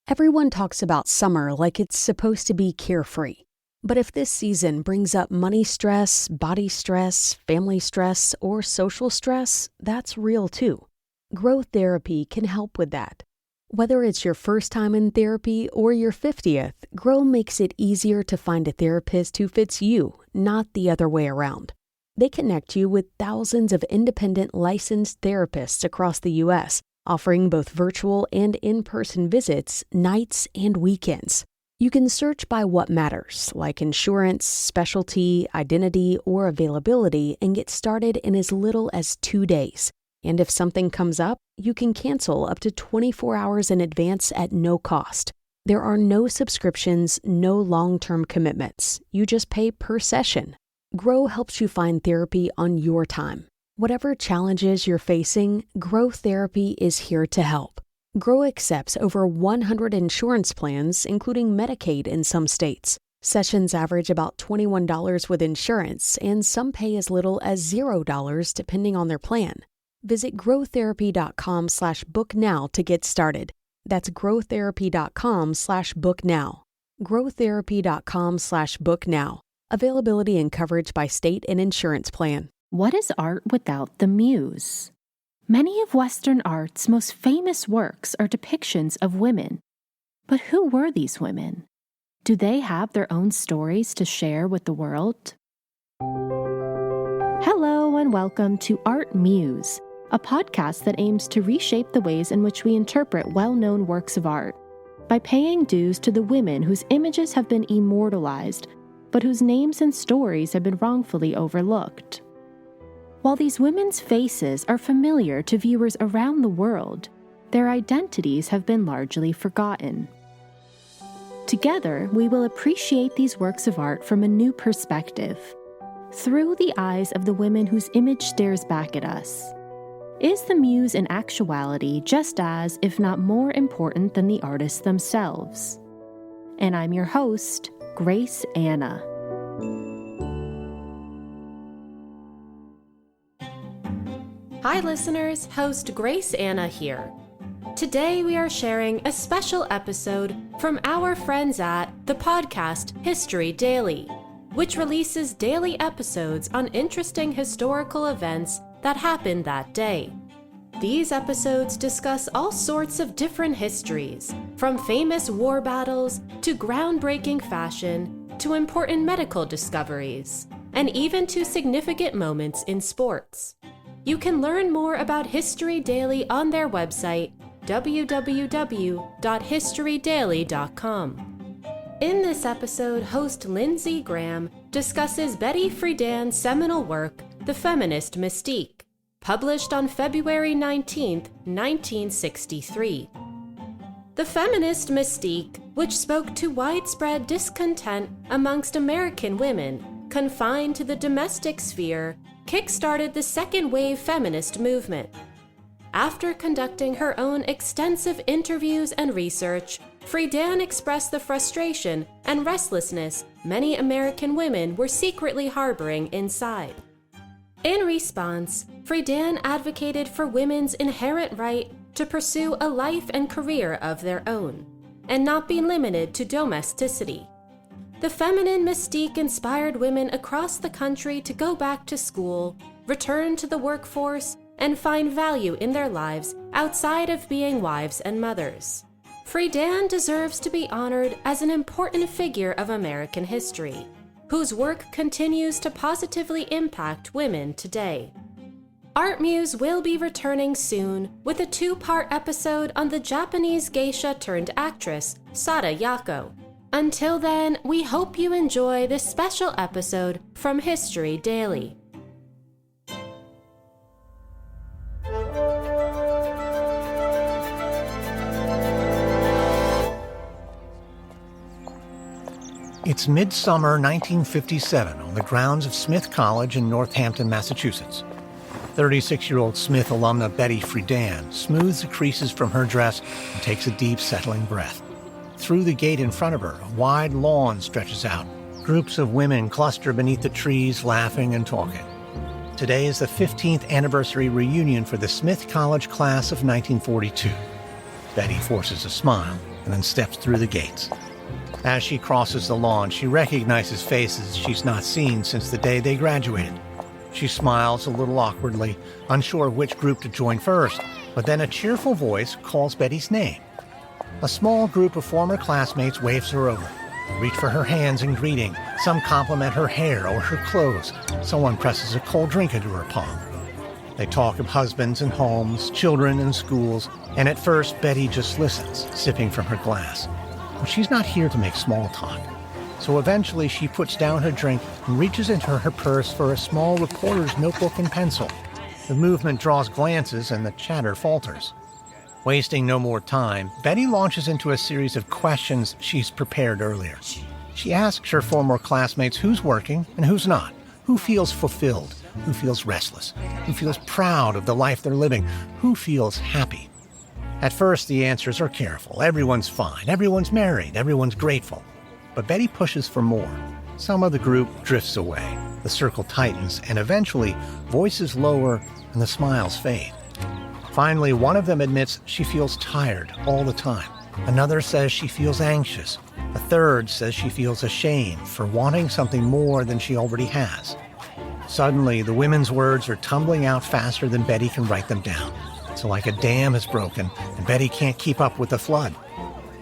Everyone talks about summer like it's supposed to be carefree. But if this season brings up money stress, body stress, family stress, or social stress, that's real too. Growth therapy can help with that. Whether it's your first time in therapy or your 50th, Grow makes it easier to find a therapist who fits you, not the other way around. They connect you with thousands of independent licensed therapists across the U.S., offering both virtual and in-person visits, nights and weekends. You can search by what matters, like insurance, specialty, identity, or availability, and get started in as little as 2 days. And if something comes up, you can cancel up to 24 hours in advance at no cost. There are no subscriptions, no long-term commitments. You just pay per session. Grow helps you find therapy on your time. Whatever challenges you're facing, Grow Therapy is here to help. Grow accepts over 100 insurance plans, including Medicaid in some states. Sessions average about $21 with insurance, and some pay as little as $0 depending on their plan. Visit growtherapy.com/booknow to get started. That's growtherapy.com/booknow. growtherapy.com/booknow. Availability and coverage by state and insurance plan. What is art without the muse? Many of Western art's most famous works are depictions of women. But who were these women? Do they have their own stories to share with the world? Hello and welcome to ArtMuse, a podcast that aims to reshape the ways in which we interpret well-known works of art by paying dues to the women whose images have been immortalized, but whose names and stories have been wrongfully overlooked. While these women's faces are familiar to viewers around the world, their identities have been largely forgotten. Together, we will appreciate these works of art from a new perspective, through the eyes of the women whose image stares back at us. Is the muse in actuality just as, if not more important than the artists themselves? And I'm your host, Grace Anna. Hi listeners, host Grace Anna here. Today we are sharing a special episode from our friends at the podcast History Daily, which releases daily episodes on interesting historical events that happened that day. These episodes discuss all sorts of different histories, from famous war battles to groundbreaking fashion to important medical discoveries, and even to significant moments in sports. You can learn more about History Daily on their website, www.historydaily.com. In this episode, host Lindsay Graham discusses Betty Friedan's seminal work, The Feminist Mystique, published on February 19, 1963. The Feminist Mystique, which spoke to widespread discontent amongst American women confined to the domestic sphere, kick-started the second-wave feminist movement. After conducting her own extensive interviews and research, Friedan expressed the frustration and restlessness many American women were secretly harboring inside. In response, Friedan advocated for women's inherent right to pursue a life and career of their own, and not be limited to domesticity. The feminine mystique inspired women across the country to go back to school, return to the workforce, and find value in their lives outside of being wives and mothers. Friedan deserves to be honored as an important figure of American history, whose work continues to positively impact women today. ArtMuse will be returning soon with a 2-part episode on the Japanese geisha turned actress, Sada Yakko. Until then, we hope you enjoy this special episode from History Daily. It's midsummer 1957 on the grounds of Smith College in Northampton, Massachusetts. 36-year-old Smith alumna Betty Friedan smooths the creases from her dress and takes a deep, settling breath. Through the gate in front of her, a wide lawn stretches out. Groups of women cluster beneath the trees, laughing and talking. Today is the 15th anniversary reunion for the Smith College class of 1942. Betty forces a smile. and then steps through the gates. As she crosses the lawn, she recognizes faces she's not seen since the day they graduated. She smiles a little awkwardly, unsure of which group to join first, but then a cheerful voice calls Betty's name. A small group of former classmates waves her over. They reach for her hands in greeting. Some compliment her hair or her clothes. Someone presses a cold drink into her palm. They talk of husbands and homes, children and schools, and at first Betty just listens, sipping from her glass. But she's not here to make small talk. So eventually she puts down her drink and reaches into her purse for a small reporter's notebook and pencil. The movement draws glances and the chatter falters. Wasting no more time, Betty launches into a series of questions she's prepared earlier. She asks her former classmates who's working and who's not, who feels fulfilled, who feels restless, who feels proud of the life they're living, who feels happy. At first, the answers are careful. Everyone's fine, everyone's married, everyone's grateful. But Betty pushes for more. Some of the group drifts away. The circle tightens, and eventually, voices lower and the smiles fade. Finally, one of them admits she feels tired all the time. Another says she feels anxious. A third says she feels ashamed for wanting something more than she already has. Suddenly, the women's words are tumbling out faster than Betty can write them down. It's like a dam is broken, and Betty can't keep up with the flood.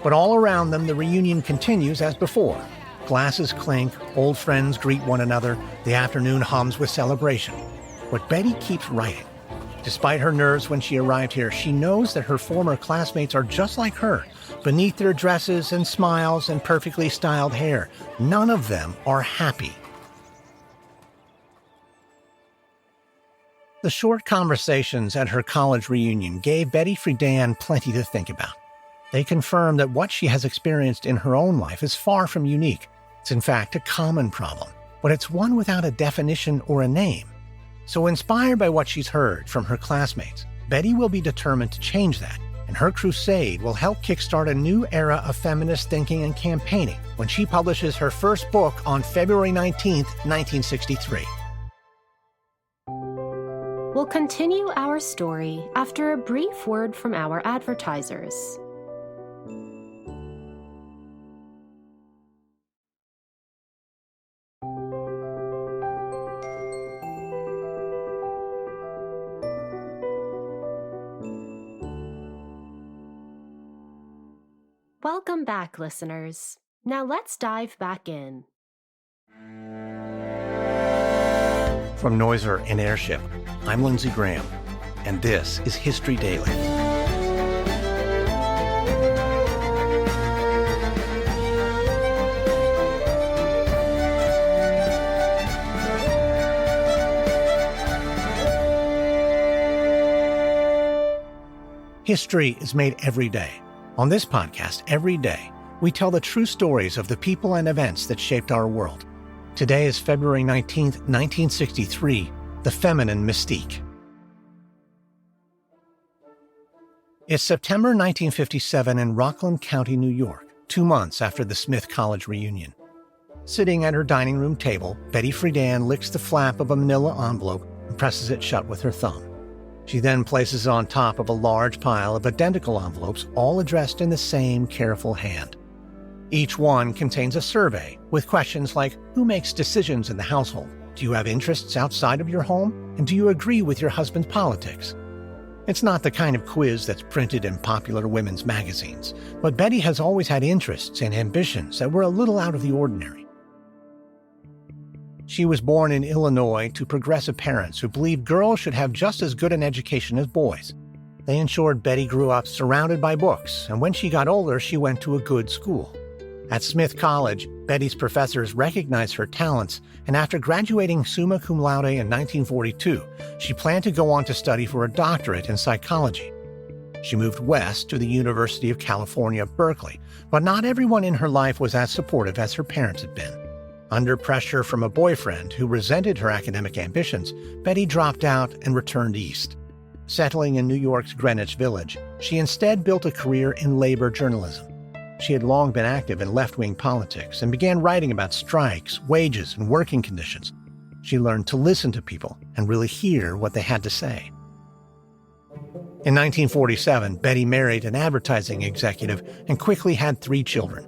But all around them, the reunion continues as before. Glasses clink, old friends greet one another, the afternoon hums with celebration. But Betty keeps writing. Despite her nerves when she arrived here, she knows that her former classmates are just like her. Beneath their dresses and smiles and perfectly styled hair, none of them are happy. The short conversations at her college reunion gave Betty Friedan plenty to think about. They confirmed that what she has experienced in her own life is far from unique. It's in fact a common problem, but it's one without a definition or a name. So inspired by what she's heard from her classmates, Betty will be determined to change that, and her crusade will help kickstart a new era of feminist thinking and campaigning when she publishes her first book on February 19th, 1963. We'll continue our story after a brief word from our advertisers. Welcome back, listeners. Now let's dive back in. From Noiser and Airship, I'm Lindsey Graham, and this is History Daily. History is made every day. On this podcast, every day, we tell the true stories of the people and events that shaped our world. Today is February 19th, 1963, the feminine Mystique. It's September 1957 in Rockland County, New York, 2 months after the Smith College reunion. Sitting at her dining room table, Betty Friedan licks the flap of a manila envelope and presses it shut with her thumb. She then places it on top of a large pile of identical envelopes, all addressed in the same careful hand. Each one contains a survey with questions like, who makes decisions in the household? Do you have interests outside of your home? And do you agree with your husband's politics? It's not the kind of quiz that's printed in popular women's magazines, but Betty has always had interests and ambitions that were a little out of the ordinary. She was born in Illinois to progressive parents who believed girls should have just as good an education as boys. They ensured Betty grew up surrounded by books, and when she got older, she went to a good school. At Smith College, Betty's professors recognized her talents, and after graduating summa cum laude in 1942, she planned to go on to study for a doctorate in psychology. She moved west to the University of California, Berkeley, but not everyone in her life was as supportive as her parents had been. Under pressure from a boyfriend who resented her academic ambitions, Betty dropped out and returned east. Settling in New York's Greenwich Village, she instead built a career in labor journalism. She had long been active in left-wing politics and began writing about strikes, wages, and working conditions. She learned to listen to people and really hear what they had to say. In 1947, Betty married an advertising executive and quickly had 3 children.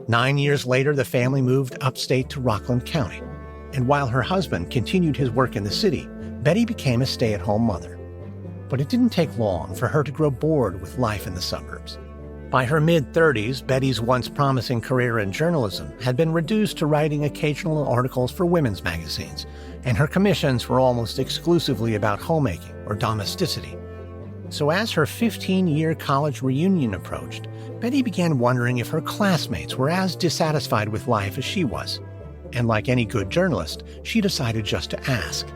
9 years later, the family moved upstate to Rockland County. And while her husband continued his work in the city, Betty became a stay-at-home mother. But it didn't take long for her to grow bored with life in the suburbs. By her mid-30s, Betty's once promising career in journalism had been reduced to writing occasional articles for women's magazines, and her commissions were almost exclusively about homemaking or domesticity. So as her 15-year college reunion approached, Betty began wondering if her classmates were as dissatisfied with life as she was. And like any good journalist, she decided just to ask.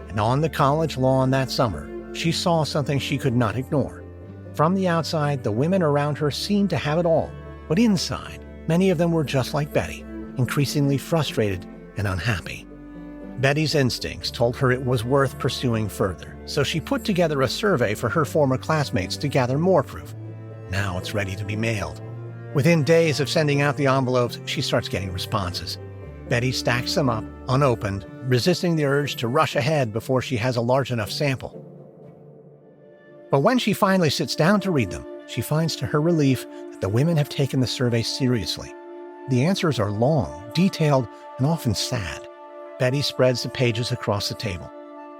And on the college lawn that summer, she saw something she could not ignore. From the outside, the women around her seemed to have it all, but inside, many of them were just like Betty, increasingly frustrated and unhappy. Betty's instincts told her it was worth pursuing further, so she put together a survey for her former classmates to gather more proof. Now it's ready to be mailed. Within days of sending out the envelopes, she starts getting responses. Betty stacks them up, unopened, resisting the urge to rush ahead before she has a large enough sample. But when she finally sits down to read them, she finds to her relief that the women have taken the survey seriously. The answers are long, detailed, and often sad. Betty spreads the pages across the table.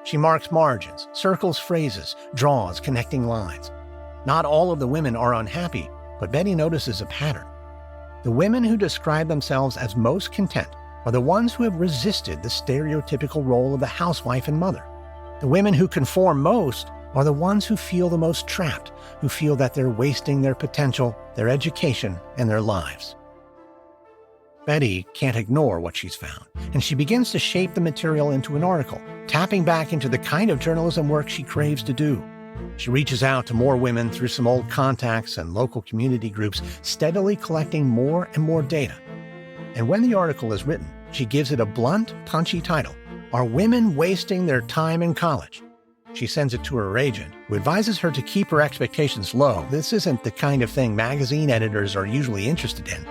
She marks margins, circles phrases, draws connecting lines. Not all of the women are unhappy, but Betty notices a pattern. The women who describe themselves as most content are the ones who have resisted the stereotypical role of the housewife and mother. The women who conform most are the ones who feel the most trapped, who feel that they're wasting their potential, their education, and their lives. Betty can't ignore what she's found, and she begins to shape the material into an article, tapping back into the kind of journalism work she craves to do. She reaches out to more women through some old contacts and local community groups, steadily collecting more and more data. And when the article is written, she gives it a blunt, punchy title, Are Women Wasting Their Time in College? She sends it to her agent, who advises her to keep her expectations low. This isn't the kind of thing magazine editors are usually interested in.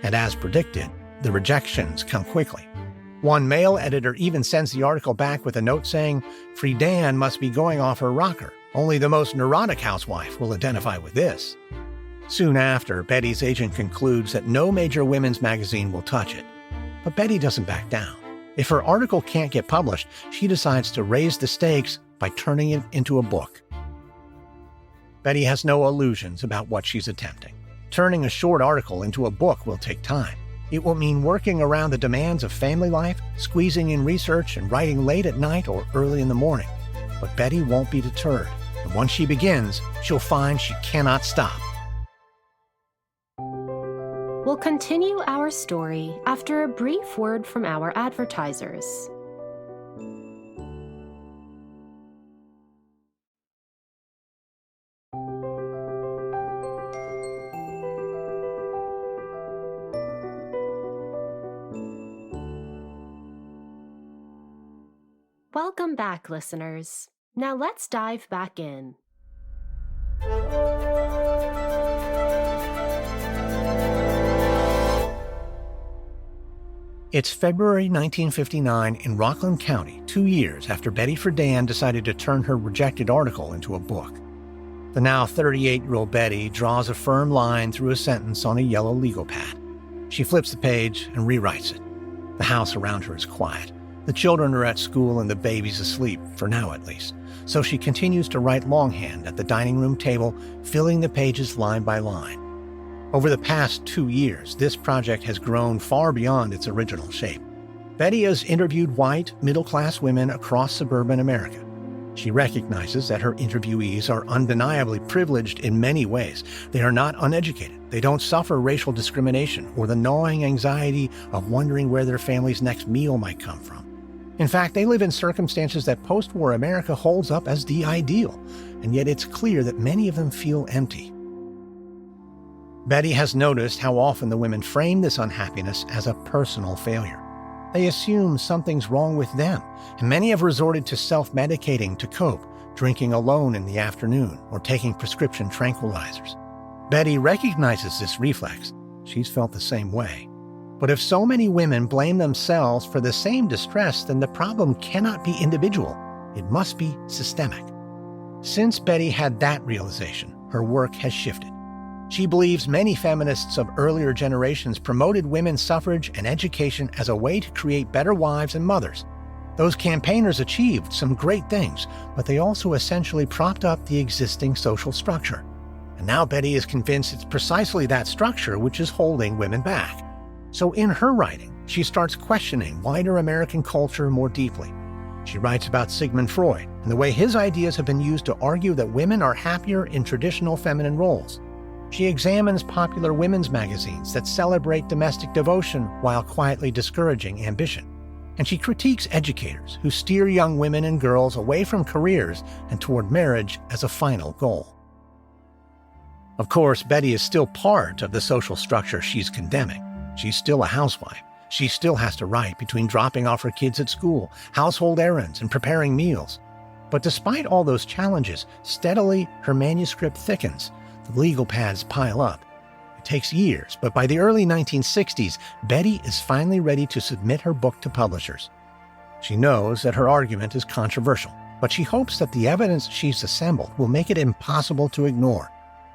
And as predicted, the rejections come quickly. One male editor even sends the article back with a note saying, Friedan must be going off her rocker. Only the most neurotic housewife will identify with this. Soon after, Betty's agent concludes that no major women's magazine will touch it. But Betty doesn't back down. If her article can't get published, she decides to raise the stakes by turning it into a book. Betty has no illusions about what she's attempting. Turning a short article into a book will take time. It will mean working around the demands of family life, squeezing in research, and writing late at night or early in the morning. But Betty won't be deterred, and once she begins, she'll find she cannot stop. We'll continue our story after a brief word from our advertisers. Welcome back, listeners. Now let's dive back in. It's February 1959 in Rockland County, 2 years after Betty Friedan decided to turn her rejected article into a book. The now 38-year-old Betty draws a firm line through a sentence on a yellow legal pad. She flips the page and rewrites it. The house around her is quiet. The children are at school and the baby's asleep, for now at least. So she continues to write longhand at the dining room table, filling the pages line by line. Over the past 2 years, this project has grown far beyond its original shape. Betty has interviewed white, middle-class women across suburban America. She recognizes that her interviewees are undeniably privileged in many ways. They are not uneducated. They don't suffer racial discrimination or the gnawing anxiety of wondering where their family's next meal might come from. In fact, they live in circumstances that post-war America holds up as the ideal, and yet it's clear that many of them feel empty. Betty has noticed how often the women frame this unhappiness as a personal failure. They assume something's wrong with them, and many have resorted to self-medicating to cope, drinking alone in the afternoon or taking prescription tranquilizers. Betty recognizes this reflex. She's felt the same way. But if so many women blame themselves for the same distress, then the problem cannot be individual. It must be systemic. Since Betty had that realization, her work has shifted. She believes many feminists of earlier generations promoted women's suffrage and education as a way to create better wives and mothers. Those campaigners achieved some great things, but they also essentially propped up the existing social structure. And now Betty is convinced it's precisely that structure which is holding women back. So in her writing, she starts questioning wider American culture more deeply. She writes about Sigmund Freud and the way his ideas have been used to argue that women are happier in traditional feminine roles. She examines popular women's magazines that celebrate domestic devotion while quietly discouraging ambition. And she critiques educators who steer young women and girls away from careers and toward marriage as a final goal. Of course, Betty is still part of the social structure she's condemning. She's still a housewife. She still has to write between dropping off her kids at school, household errands, and preparing meals. But despite all those challenges, steadily her manuscript thickens. The legal pads pile up. It takes years, but by the early 1960s, Betty is finally ready to submit her book to publishers. She knows that her argument is controversial, but she hopes that the evidence she's assembled will make it impossible to ignore.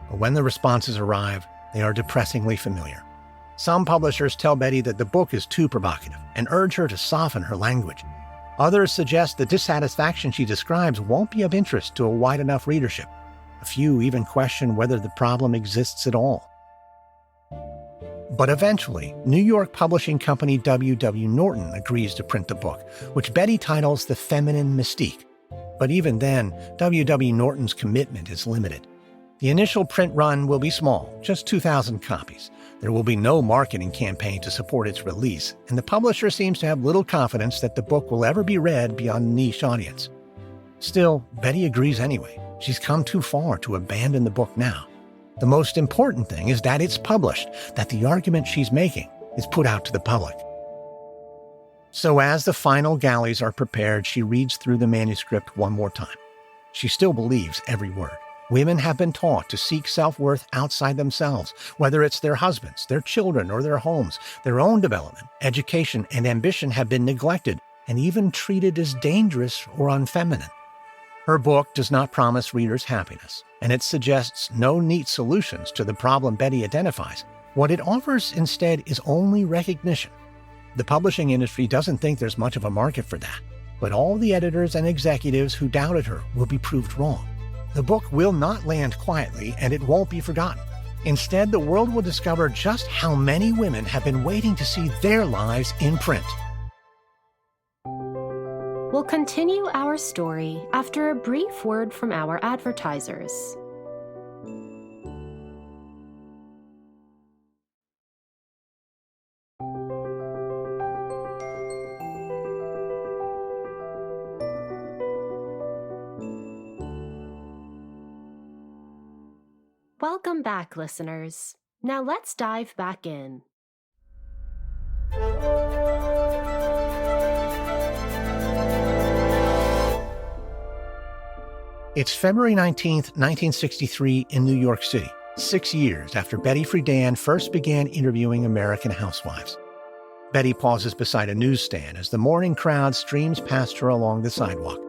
But when the responses arrive, they are depressingly familiar. Some publishers tell Betty that the book is too provocative and urge her to soften her language. Others suggest the dissatisfaction she describes won't be of interest to a wide enough readership. A few even question whether the problem exists at all. But eventually, New York publishing company W.W. Norton agrees to print the book, which Betty titles The Feminine Mystique. But even then, W.W. Norton's commitment is limited. The initial print run will be small, just 2,000 copies. There will be no marketing campaign to support its release, and the publisher seems to have little confidence that the book will ever be read beyond a niche audience. Still, Betty agrees anyway. She's come too far to abandon the book now. The most important thing is that it's published, that the argument she's making is put out to the public. So as the final galleys are prepared, she reads through the manuscript one more time. She still believes every word. Women have been taught to seek self-worth outside themselves, whether it's their husbands, their children, or their homes. Their own development, education, and ambition have been neglected and even treated as dangerous or unfeminine. Her book does not promise readers happiness, and it suggests no neat solutions to the problem Betty identifies. What it offers instead is only recognition. The publishing industry doesn't think there's much of a market for that, but all the editors and executives who doubted her will be proved wrong. The book will not land quietly, and it won't be forgotten. Instead, the world will discover just how many women have been waiting to see their lives in print. We'll continue our story after a brief word from our advertisers. Welcome back, listeners. Now let's dive back in. It's February 19th, 1963 in New York City, 6 years after Betty Friedan first began interviewing American housewives. Betty pauses beside a newsstand as the morning crowd streams past her along the sidewalk.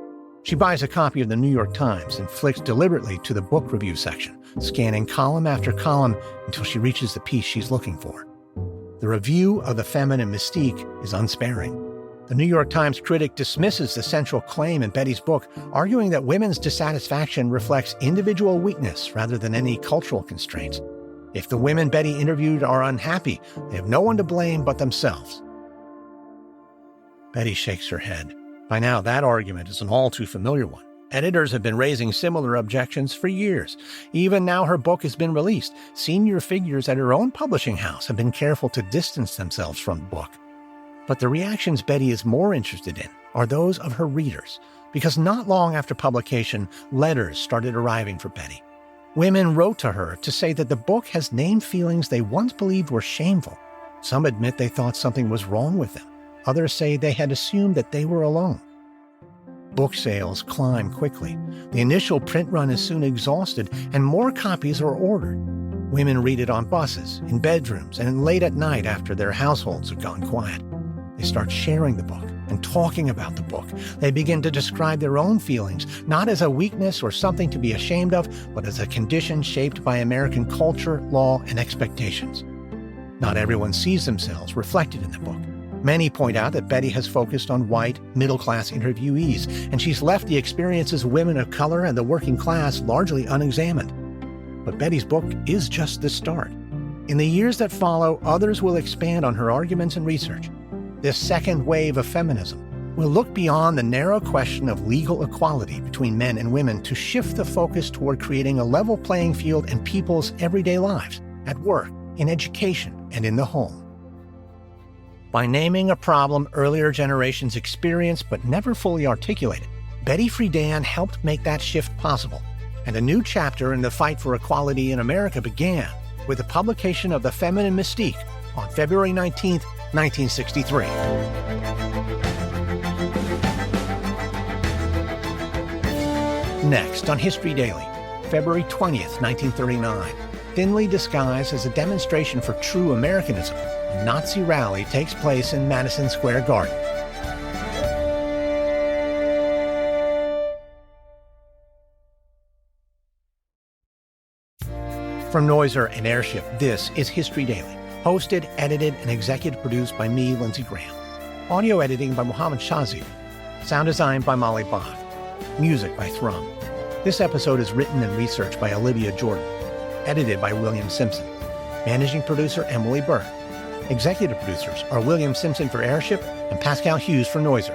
She buys a copy of the New York Times and flicks deliberately to the book review section, scanning column after column until she reaches the piece she's looking for. The review of The Feminine Mystique is unsparing. The New York Times critic dismisses the central claim in Betty's book, arguing that women's dissatisfaction reflects individual weakness rather than any cultural constraints. If the women Betty interviewed are unhappy, they have no one to blame but themselves. Betty shakes her head. By now, that argument is an all too familiar one. Editors have been raising similar objections for years. Even now her book has been released, senior figures at her own publishing house have been careful to distance themselves from the book. But the reactions Betty is more interested in are those of her readers, because not long after publication, letters started arriving for Betty. Women wrote to her to say that the book has named feelings they once believed were shameful. Some admit they thought something was wrong with them. Others say they had assumed that they were alone. Book sales climb quickly. The initial print run is soon exhausted, and more copies are ordered. Women read it on buses, in bedrooms, and late at night after their households have gone quiet. They start sharing the book, and talking about the book, they begin to describe their own feelings, not as a weakness or something to be ashamed of, but as a condition shaped by American culture, law, and expectations. Not everyone sees themselves reflected in the book. Many point out that Betty has focused on white, middle-class interviewees, and she's left the experiences of women of color and the working class largely unexamined. But Betty's book is just the start. In the years that follow, others will expand on her arguments and research. This second wave of feminism will look beyond the narrow question of legal equality between men and women to shift the focus toward creating a level playing field in people's everyday lives, at work, in education, and in the home. By naming a problem earlier generations experienced but never fully articulated, Betty Friedan helped make that shift possible, and a new chapter in the fight for equality in America began with the publication of The Feminine Mystique on February 19, 1963. Next on History Daily, February 20th, 1939, thinly disguised as a demonstration for true Americanism, a Nazi rally takes place in Madison Square Garden. From Noiser and Airship, this is History Daily, hosted, edited, and executive produced by me, Lindsey Graham. Audio editing by Mohammed Shazir. Sound design by Molly Bach. Music by Thrum. This episode is written and researched by Olivia Jordan. Edited by William Simpson. Managing producer Emily Burke. Executive producers are William Simpson for Airship and Pascal Hughes for Noiser.